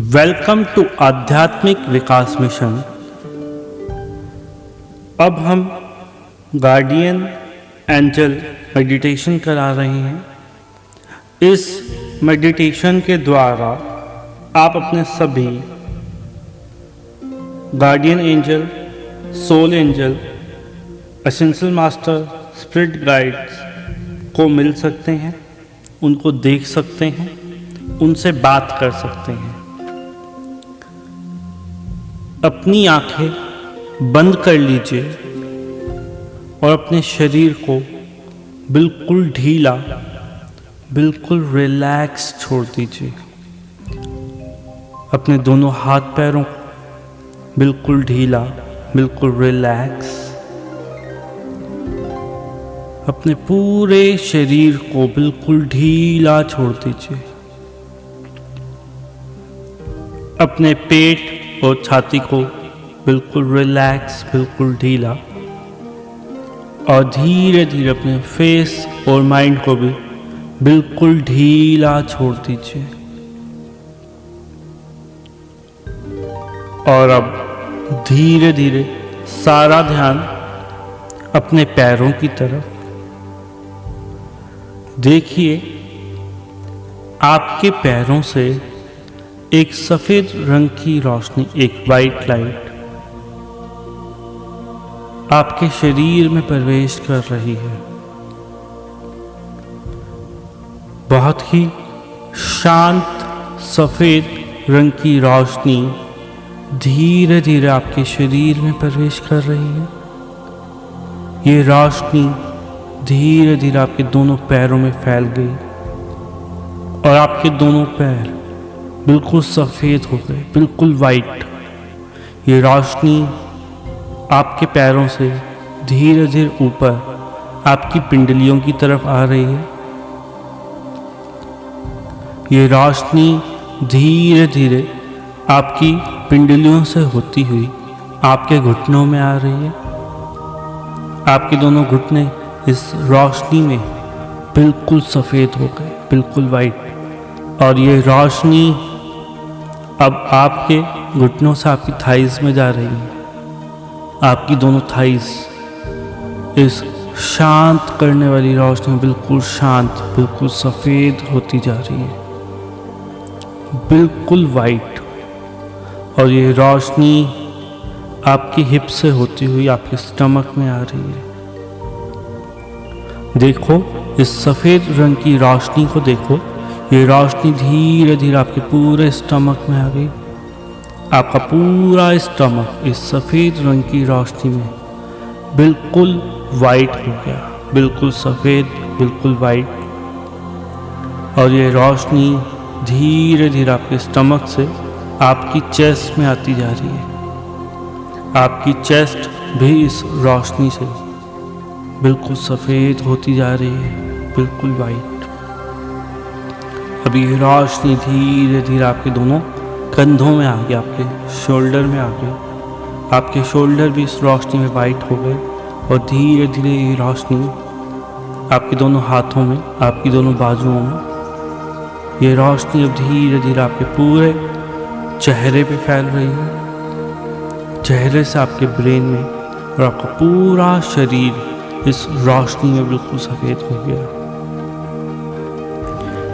Welcome to आध्यात्मिक विकास mission. अब हम गार्डियन एंजल मेडिटेशन करा रहे हैं। इस मेडिटेशन के द्वारा आप अपने सभी guardian angel, soul angel, essential master, spirit guides को मिल सकते हैं, उनको देख सकते हैं, उनसे बात कर सकते हैं। अपनी आंखें बंद कर लीजिए और अपने शरीर को बिल्कुल ढीला, बिल्कुल रिलैक्स छोड़ दीजिए। अपने दोनों हाथ पैरों को बिल्कुल ढीला, बिल्कुल रिलैक्स। अपने पूरे शरीर को बिल्कुल ढीला छोड़ दीजिए। अपने पेट और छाती को बिल्कुल रिलैक्स, बिल्कुल ढीला, और धीरे धीरे अपने फेस और माइंड को भी बिल्कुल ढीला छोड़ दीजिए। और अब धीरे धीरे सारा ध्यान अपने पैरों की तरफ। देखिए, आपके पैरों से एक सफेद रंग की रोशनी, एक वाइट लाइट आपके शरीर में प्रवेश कर रही है। बहुत ही शांत सफेद रंग की रोशनी धीरे धीरे आपके शरीर में प्रवेश कर रही है। ये रोशनी धीरे धीरे आपके दोनों पैरों में फैल गई और आपके दोनों पैर बिल्कुल सफ़ेद हो गए, बिल्कुल वाइट। ये रोशनी आपके पैरों से धीरे धीरे ऊपर आपकी पिंडलियों की तरफ आ रही है। ये रोशनी धीरे धीरे आपकी पिंडलियों से होती हुई आपके घुटनों में आ रही है। आपके दोनों घुटने इस रोशनी में बिल्कुल सफ़ेद हो गए, बिल्कुल वाइट। और ये रोशनी अब आपके घुटनों से आपकी थाइस में जा रही है। आपकी दोनों थाइस इस शांत करने वाली रोशनी में बिल्कुल शांत, बिल्कुल सफ़ेद होती जा रही है, बिल्कुल वाइट। और ये रोशनी आपकी हिप से होती हुई आपके स्टमक में आ रही है। देखो, इस सफ़ेद रंग की रोशनी को देखो। ये रोशनी धीरे धीरे आपके पूरे स्टमक में आ गई। आपका पूरा स्टमक इस सफ़ेद रंग की रोशनी में बिल्कुल वाइट हो गया, बिल्कुल सफ़ेद, बिल्कुल वाइट। और ये रोशनी धीरे धीरे आपके स्टमक से आपकी चेस्ट में आती जा रही है। आपकी चेस्ट भी इस रोशनी से बिल्कुल सफ़ेद होती जा रही है, बिल्कुल वाइट। अभी रोशनी धीरे धीरे आपके दोनों कंधों में आ गई, आपके शोल्डर में आ गई। आपके शोल्डर भी इस रोशनी में वाइट हो गए और धीरे धीरे ये रोशनी आपके दोनों हाथों में, आपकी दोनों बाजुओं में, ये रोशनी अब धीरे धीरे आपके पूरे चेहरे पे फैल रही है। चेहरे से आपके ब्रेन में, और आपका पूरा शरीर इस रोशनी में बिल्कुल सफ़ेद हो गया।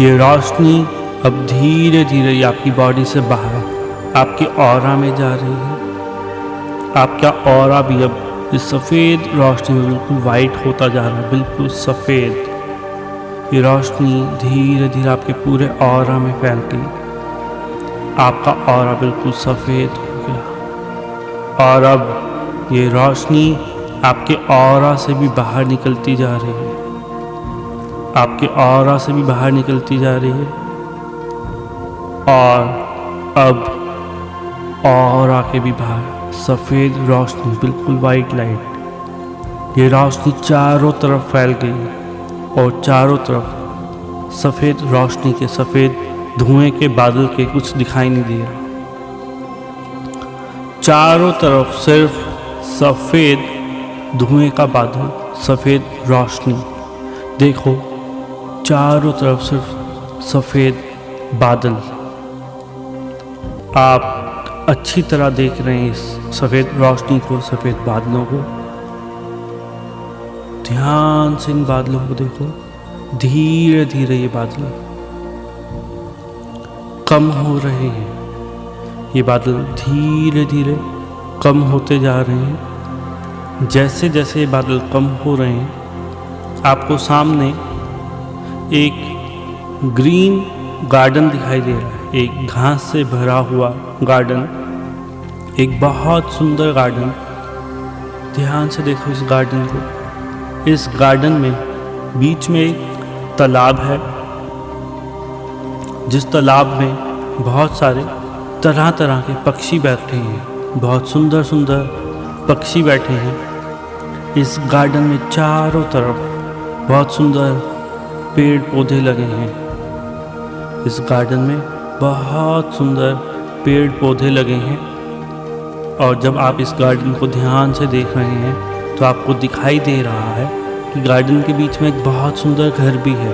ये रोशनी अब धीरे धीरे आपकी बॉडी से बाहर आपकी ऑरा में जा रही है। आपका ऑरा भी अब इस सफ़ेद रोशनी में बिल्कुल वाइट होता जा रहा है, बिल्कुल सफ़ेद। ये रोशनी धीरे धीरे आपके पूरे ऑरा में फैल गई। आपका ऑरा बिल्कुल सफ़ेद हो गया। और अब ये रोशनी आपके ऑरा से भी बाहर निकलती जा रही है। आपके ऑरा से भी बाहर निकलती जा रही है। और अब ऑरा के भी बाहर सफ़ेद रोशनी, बिल्कुल वाइट लाइट, ये रोशनी चारों तरफ फैल गई और चारों तरफ सफ़ेद रोशनी के, सफ़ेद धुएं के बादल के कुछ दिखाई नहीं दे रहा। चारों तरफ सिर्फ सफ़ेद धुएं का बादल, सफ़ेद रोशनी। देखो, चारों तरफ सिर्फ सफ़ेद बादल। आप अच्छी तरह देख रहे हैं इस सफ़ेद रोशनी को, सफ़ेद बादलों को। ध्यान से इन बादलों को देखो। धीरे धीरे ये बादल कम हो रहे हैं। ये बादल धीरे धीरे कम होते जा रहे हैं। जैसे जैसे ये बादल कम हो रहे हैं, आपको सामने एक ग्रीन गार्डन दिखाई दे रहा है। एक घास से भरा हुआ गार्डन, एक बहुत सुंदर गार्डन। ध्यान से देखो इस गार्डन को। इस गार्डन में बीच में एक तालाब है, जिस तालाब में बहुत सारे तरह तरह के पक्षी बैठे हैं। बहुत सुंदर सुंदर पक्षी बैठे हैं। इस गार्डन में चारों तरफ बहुत सुंदर पेड़ पौधे लगे हैं। इस गार्डन में बहुत सुंदर पेड़ पौधे लगे हैं। और जब आप इस गार्डन को ध्यान से देख रहे हैं तो आपको दिखाई दे रहा है कि गार्डन के बीच में एक बहुत सुंदर घर भी है।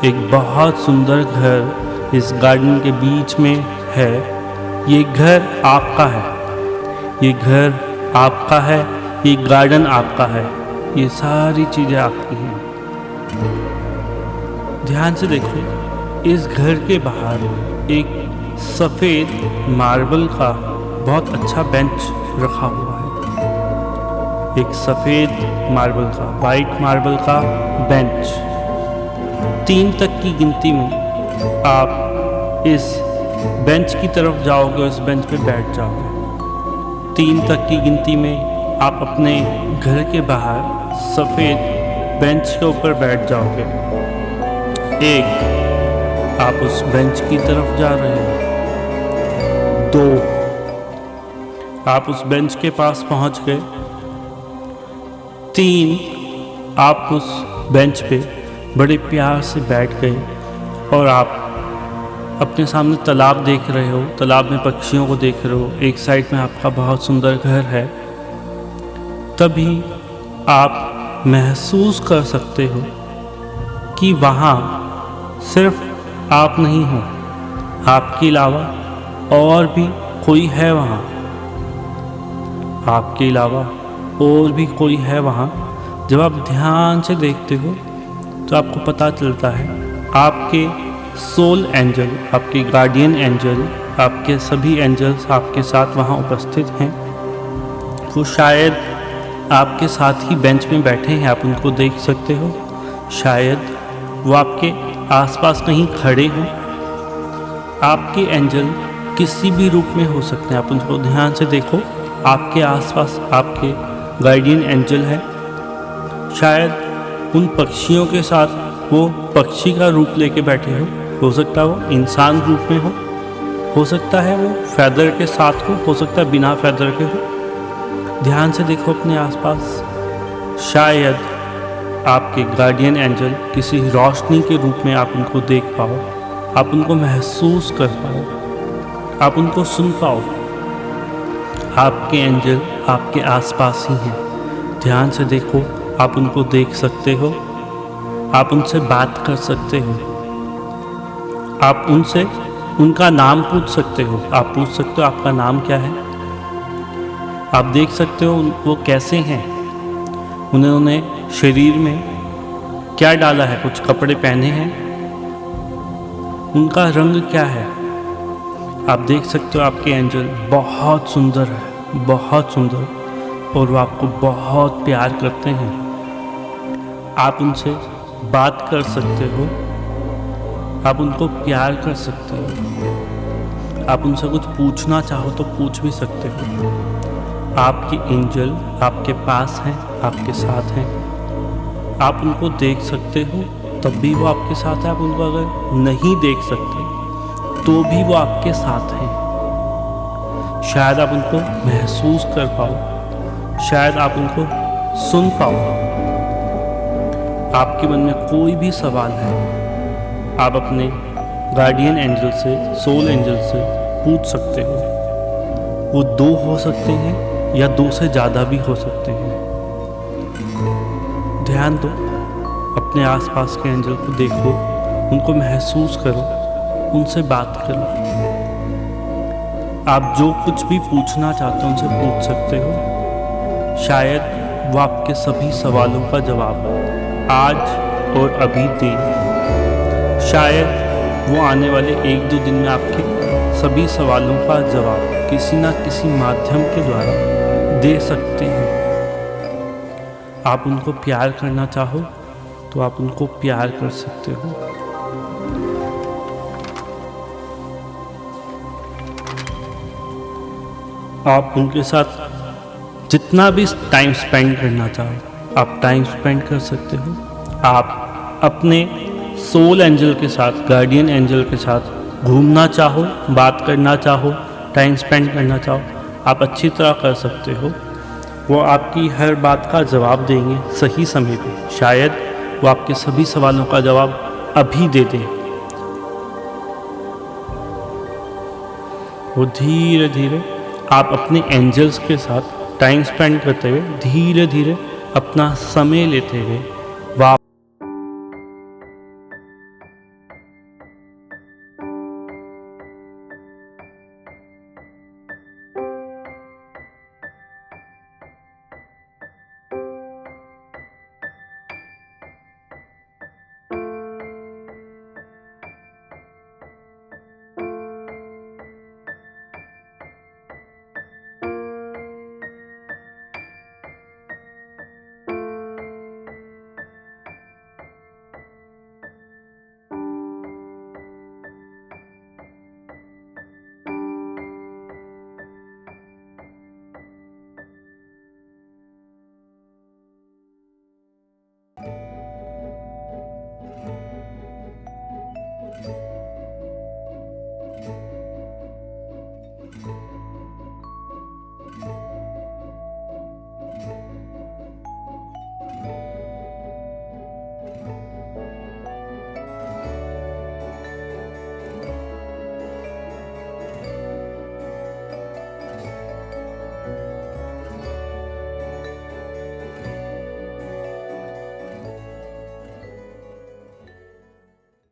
एक बहुत सुंदर घर इस गार्डन के बीच में है। ये घर आपका है। ये घर आपका है। ये गार्डन आपका है। ये सारी चीज़ें आपकी हैं। ध्यान से देखो, इस घर के बाहर एक सफ़ेद मार्बल का बहुत अच्छा बेंच रखा हुआ है। एक सफ़ेद मार्बल का, वाइट मार्बल का बेंच। 3 तक की गिनती में आप इस बेंच की तरफ जाओगे और इस बेंच पे बैठ जाओगे। 3 तक की गिनती में आप अपने घर के बाहर सफ़ेद बेंच के ऊपर बैठ जाओगे। 1, आप उस बेंच की तरफ जा रहे हैं। 2, आप उस बेंच के पास पहुंच गए। 3, आप उस बेंच पे बड़े प्यार से बैठ गए और आप अपने सामने तालाब देख रहे हो। तालाब में पक्षियों को देख रहे हो। एक साइड में आपका बहुत सुंदर घर है। तभी आप महसूस कर सकते हो कि वहाँ सिर्फ आप नहीं हो, आपके अलावा और भी कोई है वहाँ। आपके अलावा और भी कोई है वहाँ। जब आप ध्यान से देखते हो तो आपको पता चलता है आपके सोल एंजल, आपके गार्डियन एंजल, आपके सभी एंजल्स आपके साथ वहाँ उपस्थित हैं। वो शायद आपके साथ ही बेंच में बैठे हैं, आप उनको देख सकते हो। शायद वो आपके आसपास कहीं खड़े हों। आपके एंजल किसी भी रूप में हो सकते हैं, आप उनको ध्यान से देखो। आपके आसपास आपके गार्डियन एंजल है। शायद उन पक्षियों के साथ वो पक्षी का रूप लेके बैठे हो सकता है वो इंसान रूप में हो सकता है वो फैदर के साथ हो सकता है बिना फैदर के हो। ध्यान से देखो अपने आसपास। शायद आपके गार्डियन एंजल किसी रोशनी के रूप में आप उनको देख पाओ, आप उनको महसूस कर पाओ, आप उनको सुन पाओ। आपके एंजल आपके आसपास ही हैं। ध्यान से देखो, आप उनको देख सकते हो, आप उनसे बात कर सकते हो, आप उनसे उनका नाम पूछ सकते हो। आप पूछ सकते हो आपका नाम क्या है। आप देख सकते हो वो कैसे हैं, उन्होंने शरीर में क्या डाला है, कुछ कपड़े पहने हैं, उनका रंग क्या है। आप देख सकते हो आपके एंजल बहुत सुंदर है, बहुत सुंदर, और वो आपको बहुत प्यार करते हैं। आप उनसे बात कर सकते हो, आप उनको प्यार कर सकते हो। आप उनसे कुछ पूछना चाहो तो पूछ भी सकते हो। आपके एंजल आपके पास हैं, आपके साथ हैं। आप उनको देख सकते हो तब भी वो आपके साथ है। आप उनको अगर नहीं देख सकते तो भी वो आपके साथ हैं। शायद आप उनको महसूस कर पाओ, शायद आप उनको सुन पाओ। आपके मन में कोई भी सवाल है, आप अपने गार्डियन एंजल से, सोल एंजल से पूछ सकते हो। वो 2 हो सकते हैं या 2 से ज़्यादा भी हो सकते हैं। ध्यान दो, अपने आसपास के एंजल को देखो, उनको महसूस करो। उनसे बात करो। आप जो कुछ भी पूछना चाहते हो उनसे पूछ सकते हो। शायद वो आपके सभी सवालों का जवाब आज और अभी दें। शायद वो आने वाले 1-2 दिन में आपके सभी सवालों का जवाब किसी ना किसी माध्यम के द्वारा दे सकते हैं। आप उनको प्यार करना चाहो तो आप उनको प्यार कर सकते हो। आप उनके साथ जितना भी टाइम स्पेंड करना चाहो आप टाइम स्पेंड कर सकते हो। आप अपने सोल एंजल के साथ, गार्डियन एंजल के साथ घूमना चाहो, बात करना चाहो, टाइम स्पेंड करना चाहो, आप अच्छी तरह कर सकते हो। वो आपकी हर बात का जवाब देंगे सही समय पे। शायद वो आपके सभी सवालों का जवाब अभी दे दें। वो धीरे धीरे आप अपने एंजल्स के साथ टाइम स्पेंड करते हुए धीरे धीरे अपना समय लेते हुए